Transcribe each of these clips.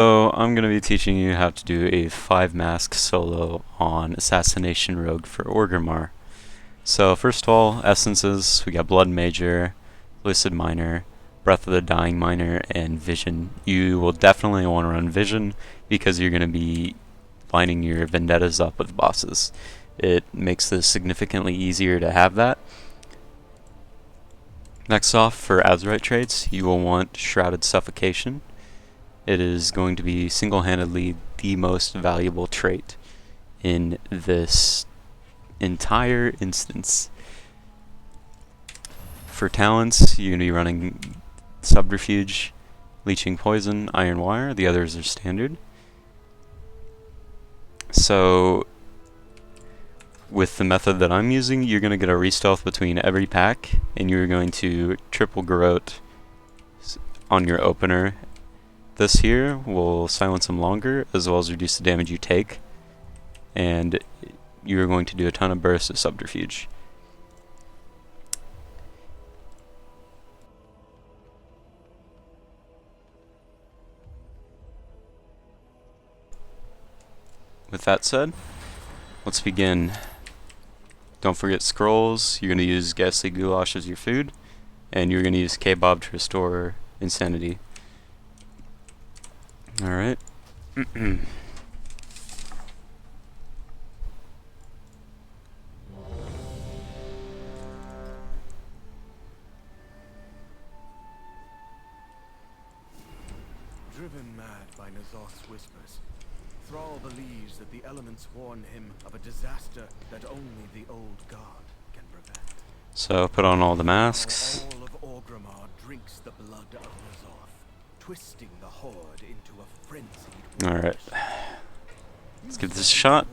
So I'm going to be teaching you how to do a 5-mask solo on Assassination Rogue for Orgrimmar. So first of all, essences, we got Blood Major, Lucid Minor, Breath of the Dying Minor, and Vision. You will definitely want to run Vision because you're going to be lining your vendettas up with bosses. It makes this significantly easier to have that. Next off, for Azurite traits, you will want Shrouded Suffocation. It is going to be single-handedly the most valuable trait in this entire instance. For talents, you're going to be running Subterfuge, Leeching Poison, Iron Wire. The others are standard. So, with the method that I'm using, you're going to get a re-stealth between every pack, and you're going to triple Garrote on your opener. This here will silence them longer, as well as reduce the damage you take, and you're going to do a ton of bursts of Subterfuge. With that said, let's begin. Don't forget scrolls. You're going to use Ghastly Goulash as your food, and you're going to use Kebab to restore insanity. Alright. Driven mad by Nazoth's whispers, Thrall believes that the elements warn him of a disaster that only the old god can prevent. So put on all the masks. All of Orgrimmar drinks the blood of Nazoth, twisting the horde into a frenzied war. Alright. Let's give this a shot.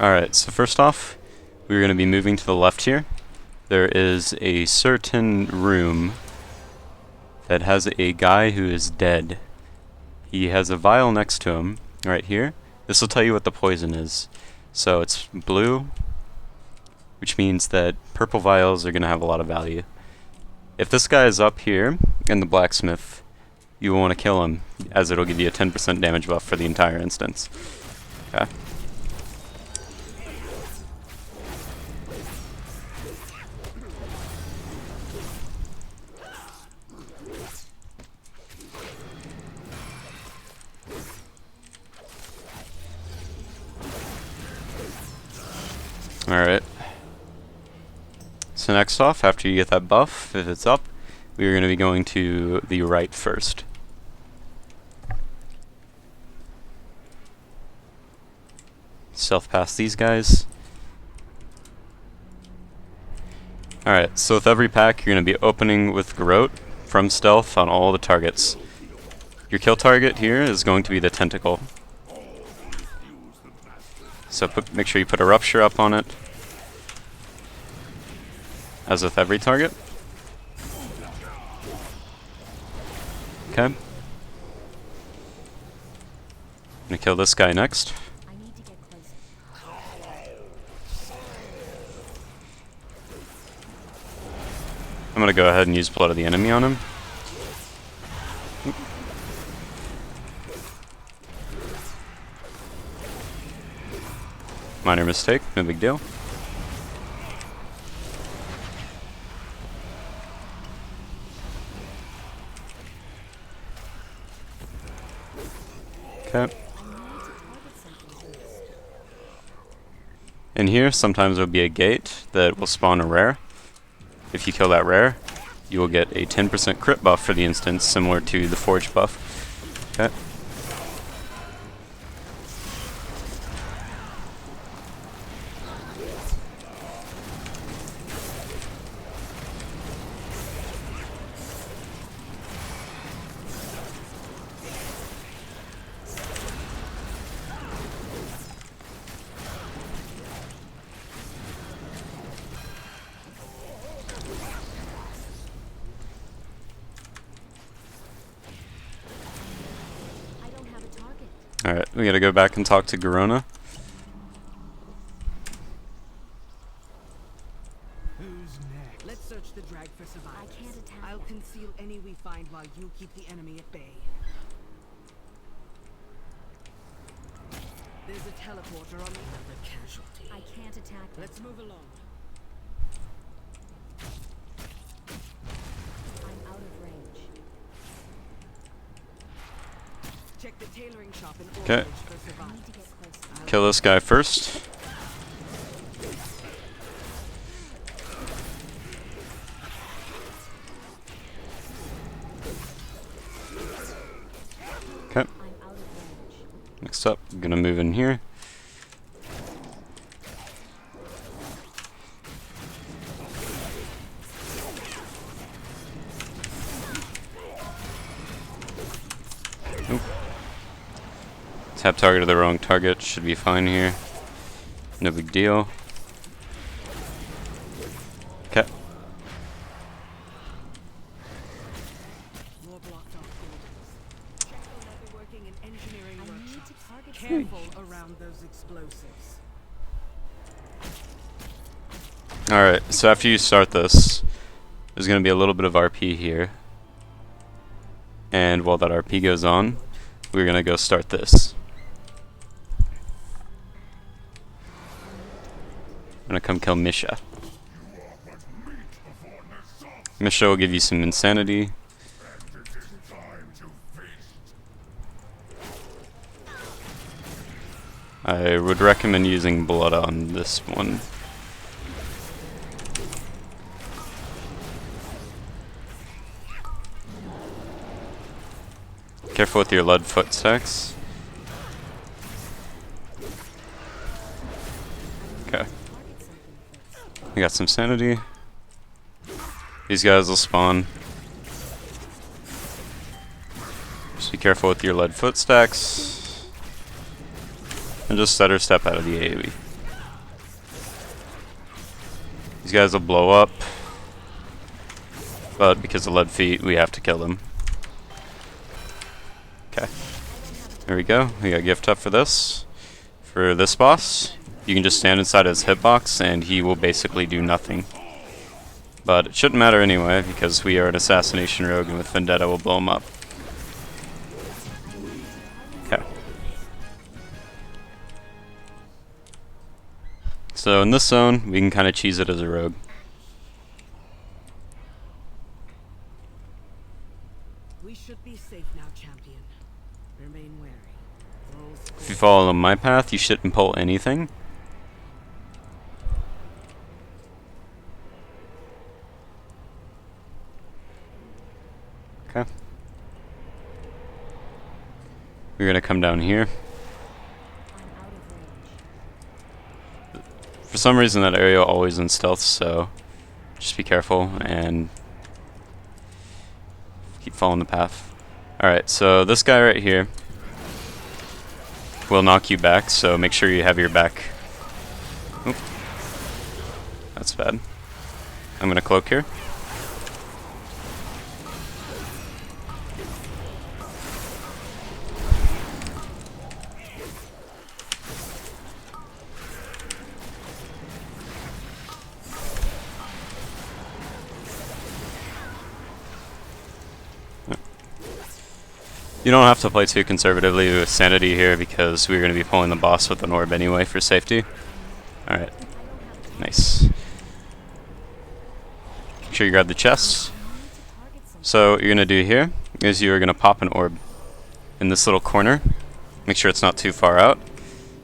Alright, so first off, we're going to be moving to the left here. There is a certain room that has a guy who is dead. He has a vial next to him, right here. This will tell you what the poison is. So it's blue, which means that purple vials are going to have a lot of value. If this guy is up here in the blacksmith, you will want to kill him, as it'll give you a 10% damage buff for the entire instance. Okay. Alright. So next off, after you get that buff, if it's up, we are going to be going to the right first. Stealth past these guys. Alright, so with every pack, you're going to be opening with Garrote from stealth on all the targets. Your kill target here is going to be the tentacle. So make sure you put a rupture up on it, as with every target. Okay. I'm gonna kill this guy next. I'm gonna go ahead and use Blood of the Enemy on him. Minor mistake, no big deal. Okay. In here, sometimes there'll be a gate that will spawn a rare. If you kill that rare, you will get a 10% crit buff for the instance, similar to the Forge buff. Okay. Alright, we gotta go back and talk to Garona. Who's next? Let's search the drag for survivors. I can't attack I'll them. conceal any we find while you keep the enemy at bay. There's a teleporter on the other casualty. I can't attack them. Let's move along. I'm out of range. Check the tailoring shop in Okay. Orgrimmar for I survivors. need to get closer. Kill this guy first. Okay. I'm out of range. Next up, I'm gonna move in here. Oop. Tap target to the wrong target, should be fine here. No big deal. Okay. More blocked off buildings. Check the leatherworking and engineering I need workshops. to target Careful around those explosives. Alright, so after you start this, there's going to be a little bit of RP here. And while that RP goes on, we're going to go start this. I'm going to come kill Misha. Misha will give you some insanity. I would recommend using blood on this one. Careful with your lead footstacks. Okay. We got some sanity. These guys will spawn. Just be careful with your lead footstacks. And just stutter step out of the AoE. These guys will blow up. But because of lead feet, we have to kill them. Okay. There we go. We got gift up for this. For this boss, you can just stand inside his hitbox and he will basically do nothing. But it shouldn't matter anyway, because we are an assassination rogue and with Vendetta we'll blow him up. Okay. So in this zone, we can kind of cheese it as a rogue. We should be safe now, champion. Remain wary. Rolls If you follow my path, you shouldn't pull anything. Okay. We're gonna come down here. I'm out of range. For some reason that area always in stealth, so just be careful and keep following the path. Alright, so this guy right here will knock you back, so make sure you have your back. Oop. That's bad. I'm gonna cloak here. You don't have to play too conservatively with sanity here because we're going to be pulling the boss with an orb anyway for safety. Alright. Nice. Make sure you grab the chest. So what you're going to do here is you're going to pop an orb in this little corner. Make sure it's not too far out.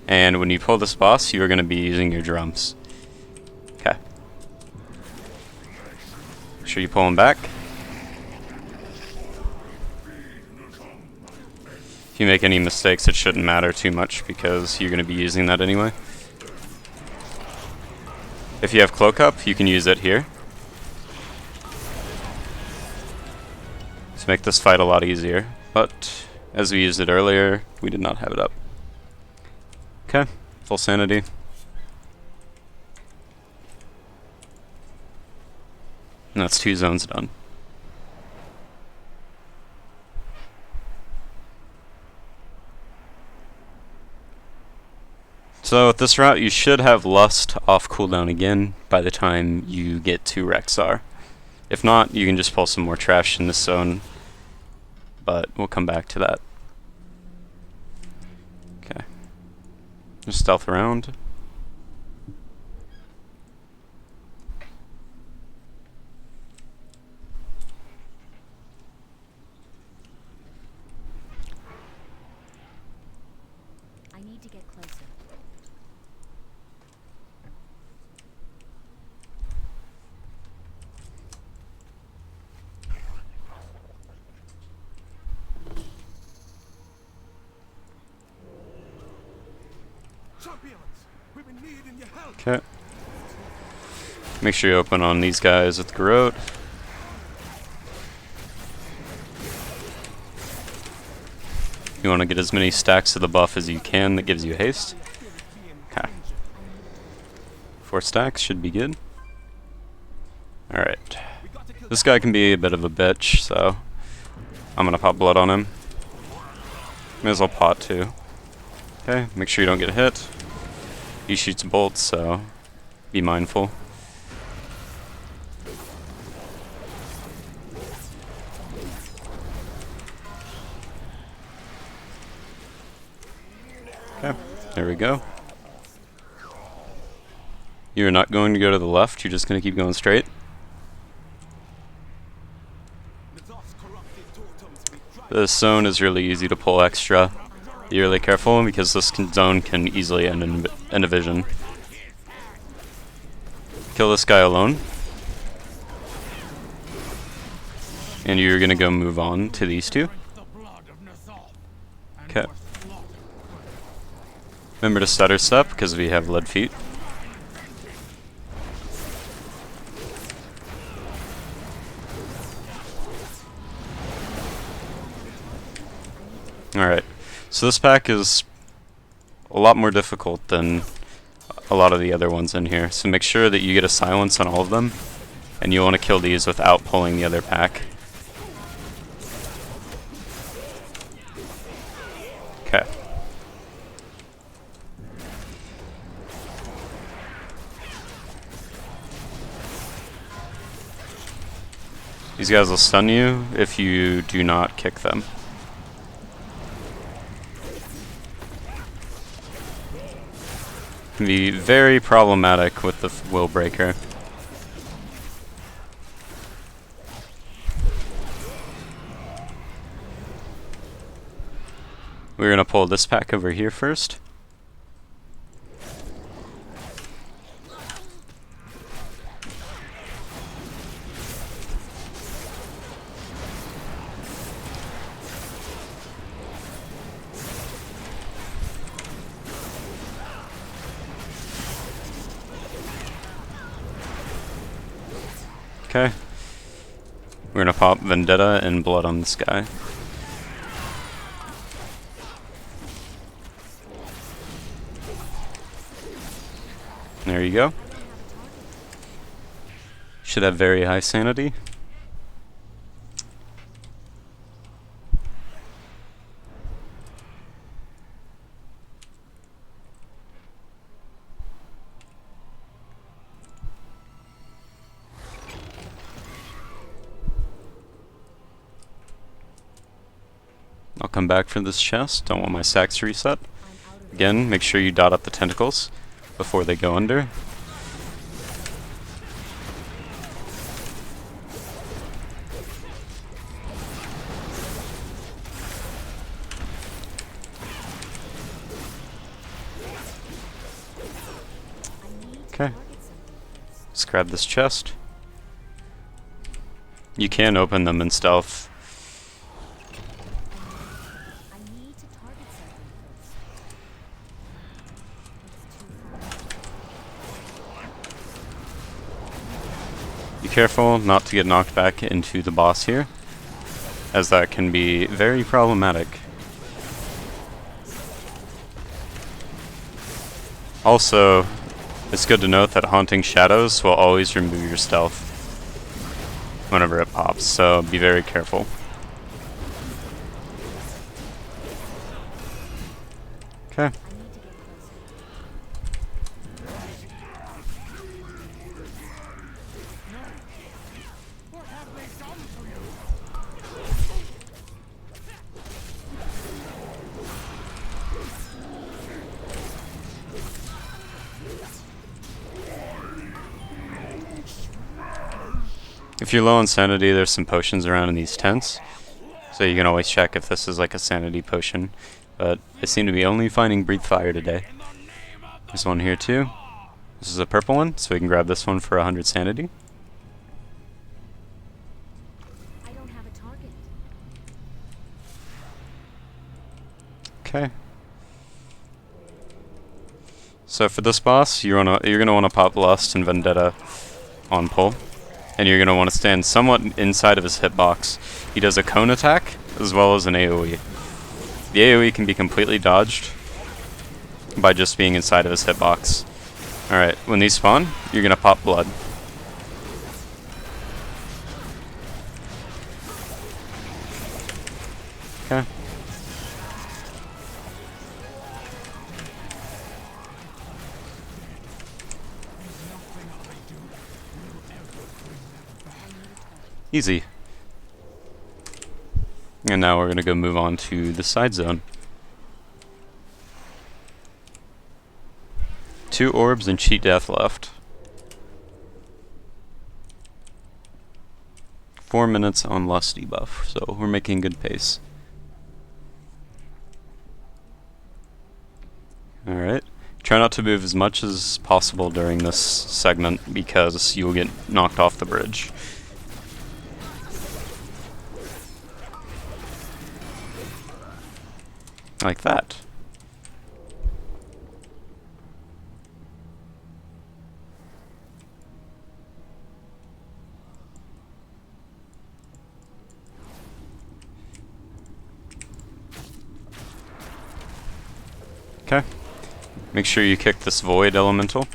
And when you pull this boss, you are going to be using your drums. Okay. Make sure you pull him back. If you make any mistakes, it shouldn't matter too much because you're going to be using that anyway. If you have cloak up, you can use it here. To make this fight a lot easier. But as we used it earlier, we did not have it up. Okay, full sanity. And that's 2 zones done. So with this route, you should have Lust off cooldown again by the time you get to Rexar. If not, you can just pull some more trash in this zone, but we'll come back to that. Okay. Just stealth around. I need to get closer. Champions, we've been needing your help. Okay. Make sure you open on these guys with Garrote. You want to get as many stacks of the buff as you can that gives you haste. Okay. 4 stacks should be good. Alright. This guy can be a bit of a bitch, so I'm gonna pop blood on him. May as well pot too. Okay, make sure you don't get hit. He shoots bolts, so be mindful. Okay, there we go. You're not going to go to the left, you're just going to keep going straight. This zone is really easy to pull extra. Be really careful because this zone can easily end in a vision. Kill this guy alone. And you're going to go move on to these two. Okay. Remember to stutter step because we have lead feet. Alright, so this pack is a lot more difficult than a lot of the other ones in here, so make sure that you get a silence on all of them, and you want to kill these without pulling the other pack. Okay. These guys will stun you if you do not kick them. Can be very problematic with the will breaker. We're gonna pull this pack over here first. Okay. We're gonna pop Vendetta and Blood on this guy. There you go. Should have very high sanity. I'll come back for this chest. Don't want my stacks to reset. Again, make sure you dot up the tentacles before they go under. Okay. Let's grab this chest. You can open them in stealth. Be careful not to get knocked back into the boss here, as that can be very problematic. Also, it's good to note that Haunting Shadows will always remove your stealth whenever it pops, so be very careful. Okay. If you're low on sanity, there's some potions around in these tents, so you can always check if this is like a sanity potion. But I seem to be only finding breathe fire today. There's one here too. This is a purple one, so we can grab this one for 100 sanity. I don't have a target. Okay. So for this boss, you're gonna wanna pop Lust and Vendetta on pull, and you're gonna wanna stand somewhat inside of his hitbox. He does a cone attack as well as an AoE. The AoE can be completely dodged by just being inside of his hitbox. Alright, when these spawn, you're gonna pop blood. Okay. Easy. And now we're gonna go move on to the side zone. 2 orbs and cheat death left. 4 minutes on Lust debuff, so we're making good pace. Alright. Try not to move as much as possible during this segment because you will get knocked off the bridge. Like that. Okay. Make sure you kick this void elemental.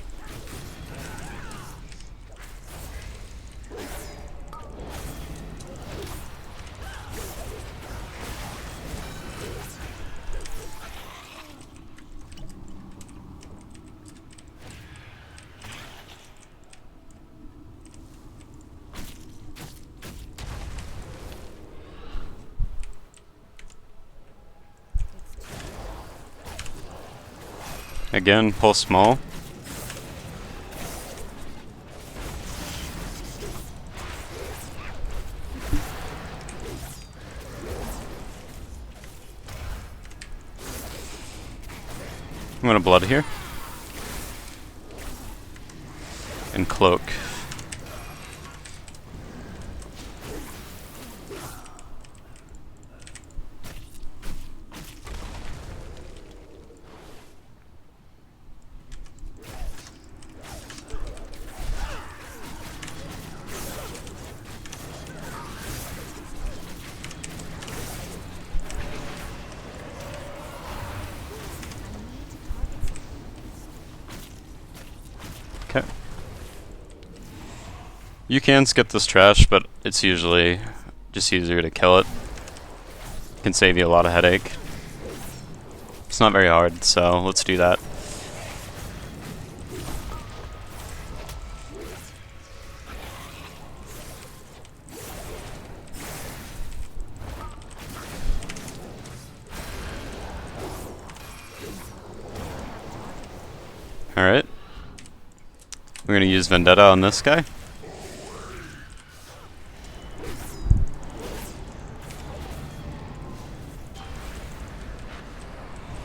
Again, pull small. I'm gonna blood here. And cloak. Okay. You can skip this trash, but it's usually just easier to kill it. Can save you a lot of headache. It's not very hard, so let's do that. Alright. We're gonna use Vendetta on this guy.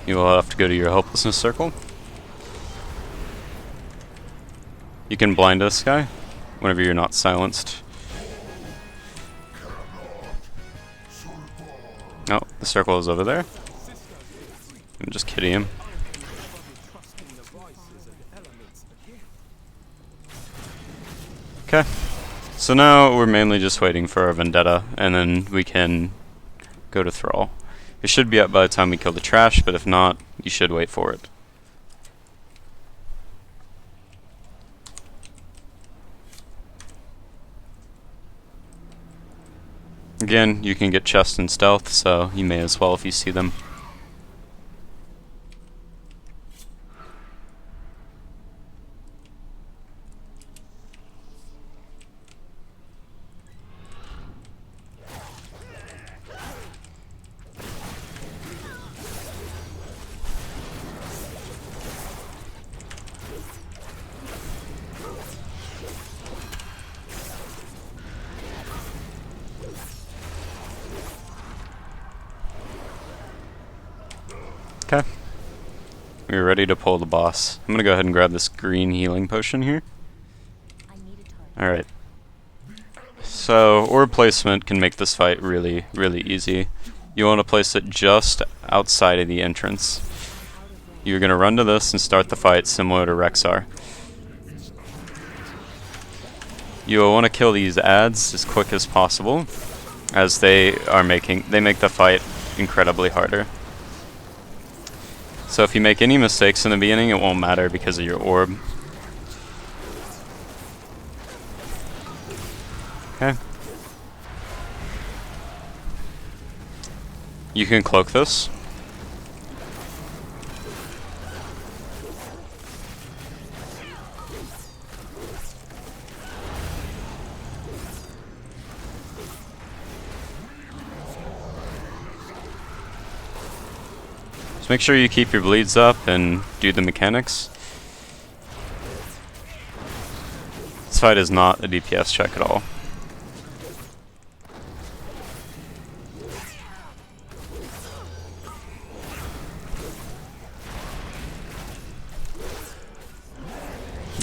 You will have to go to your helplessness circle. You can blind this guy whenever you're not silenced. Oh, the circle is over there. I'm just kidding him. Okay, so now we're mainly just waiting for our Vendetta, and then we can go to Thrall. It should be up by the time we kill the trash, but if not, you should wait for it. Again, you can get chests and stealth, so you may as well if you see them. we're ready to pull the boss. I'm gonna go ahead and grab this green healing potion here. I need a target. Alright. So, orb placement can make this fight really, really easy. You want to place it just outside of the entrance. You're gonna run to this and start the fight similar to Rexar. You will want to kill these ads as quick as possible, as they make the fight incredibly harder. So if you make any mistakes in the beginning, it won't matter because of your orb. Okay. You can cloak this. Just make sure you keep your bleeds up and do the mechanics. This fight is not a DPS check at all.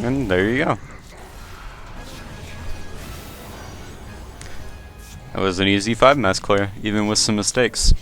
And there you go. That was an easy 5 mass clear, even with some mistakes.